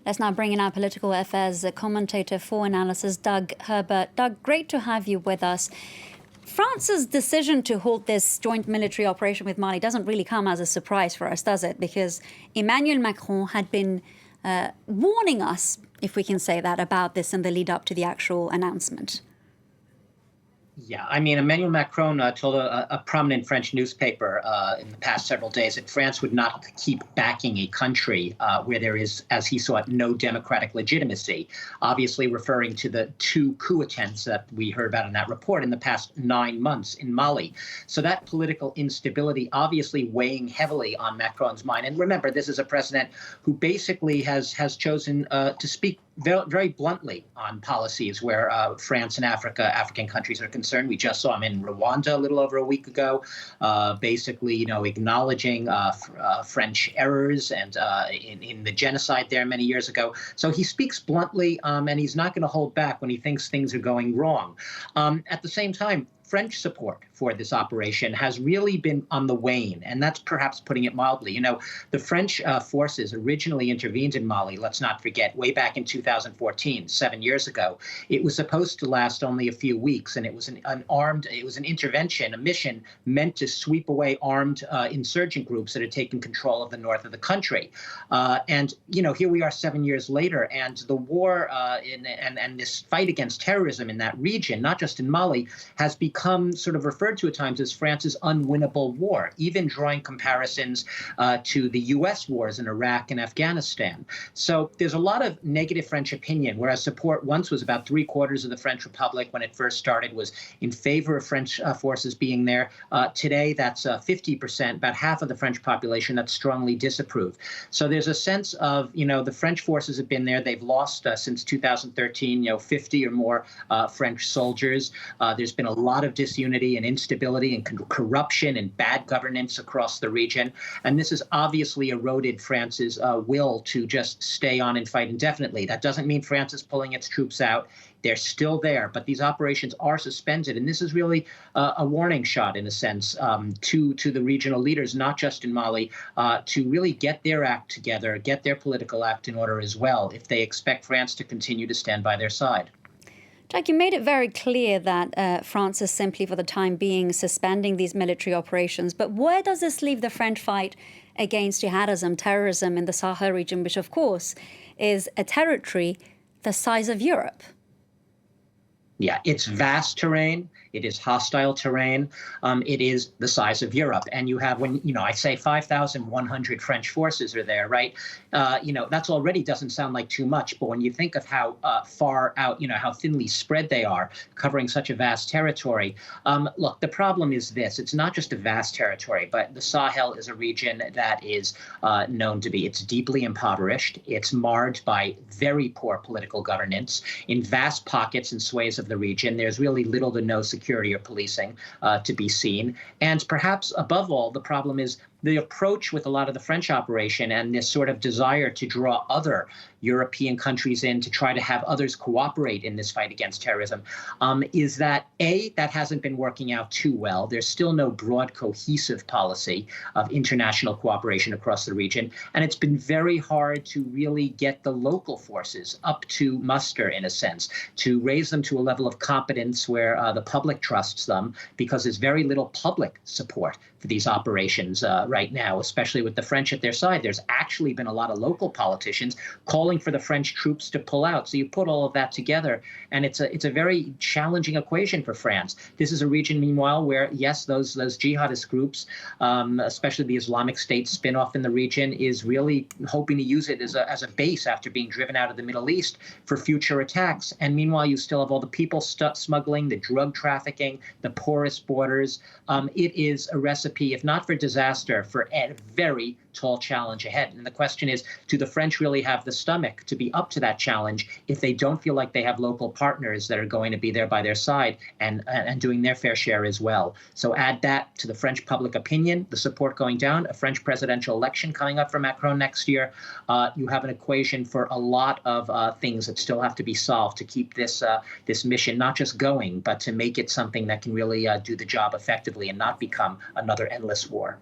Let's now bring in our political affairs commentator for analysis, Doug Herbert. Doug, great to have you with us. France's decision to halt this joint military operation with Mali doesn't really come as a surprise for us, does it? Because Emmanuel Macron had been warning us, if we can say that, about this in the lead up to the actual announcement. Yeah, I mean, Emmanuel Macron told a prominent French newspaper in the past several days that France would not keep backing a country where there is, as he saw it, no democratic legitimacy, obviously referring to the 2 coup attempts that we heard about in that report in the past 9 months in Mali. So that political instability obviously weighing heavily on Macron's mind. And remember, this is a president who basically has chosen to speak very bluntly on policies where France and African countries are concerned. We just saw him in Rwanda a little over a week ago, basically, acknowledging French errors and in the genocide there many years ago. So he speaks bluntly, and he's not going to hold back when he thinks things are going wrong. At the same time, French support for this operation has really been on the wane, and that's perhaps putting it mildly. The French forces originally intervened in Mali, let's not forget, way back in 2014, 7 years ago. It was supposed to last only a few weeks, and it was an intervention, a mission meant to sweep away armed insurgent groups that had taken control of the north of the country. And here we are 7 years later, and the war and this fight against terrorism in that region, not just in Mali, has become sort of referred to at times as France's unwinnable war, even drawing comparisons to the U.S. wars in Iraq and Afghanistan. So there's a lot of negative French opinion, whereas support once was about 3/4 of the French Republic when it first started was in favor of French forces being there. Today, that's 50%, about half of the French population that strongly disapprove. So there's a sense of, the French forces have been there. They've lost since 2013, 50 or more French soldiers. There's been a lot of disunity and instability and corruption and bad governance across the region. And this has obviously eroded France's will to just stay on and fight indefinitely. That doesn't mean France is pulling its troops out. They're still there, but these operations are suspended. And this is really a warning shot, in a sense, to the regional leaders, not just in Mali, to really get their act together, get their political act in order as well, if they expect France to continue to stand by their side. Jack, you made it very clear that France is simply, for the time being, suspending these military operations. But where does this leave the French fight against jihadism, terrorism in the Sahel region, which, of course, is a territory the size of Europe? Yeah, it's vast terrain. It is hostile terrain. It is the size of Europe. And you have, I say 5,100 French forces are there, right? That's already doesn't sound like too much. But when you think of how far out, how thinly spread they are, covering such a vast territory. Look, the problem is this. It's not just a vast territory, but the Sahel is a region that is known to be, it's deeply impoverished. It's marred by very poor political governance. In vast pockets and swathes of the region, there's really little to no security or policing to be seen. And perhaps above all, the problem is the approach with a lot of the French operation and this sort of desire to draw other European countries in to try to have others cooperate in this fight against terrorism is that, that hasn't been working out too well. There's still no broad, cohesive policy of international cooperation across the region. And it's been very hard to really get the local forces up to muster, in a sense, to raise them to a level of competence where the public trusts them, because there's very little public support for these operations right now, especially with the French at their side. There's actually been a lot of local politicians calling for the French troops to pull out. So you put all of that together, and it's a very challenging equation for France. This is a region, meanwhile, where, yes, those jihadist groups, especially the Islamic State spin-off in the region, is really hoping to use it as a base after being driven out of the Middle East for future attacks. And meanwhile, you still have all the people smuggling, the drug trafficking, the porous borders. It is a recipe, if not for disaster, for a very tall challenge ahead. And the question is, do the French really have the stomach to be up to that challenge if they don't feel like they have local partners that are going to be there by their side and doing their fair share as well? So add that to the French public opinion, the support going down, a French presidential election coming up for Macron next year. You have an equation for a lot of things that still have to be solved to keep this mission not just going, but to make it something that can really do the job effectively and not become another endless war.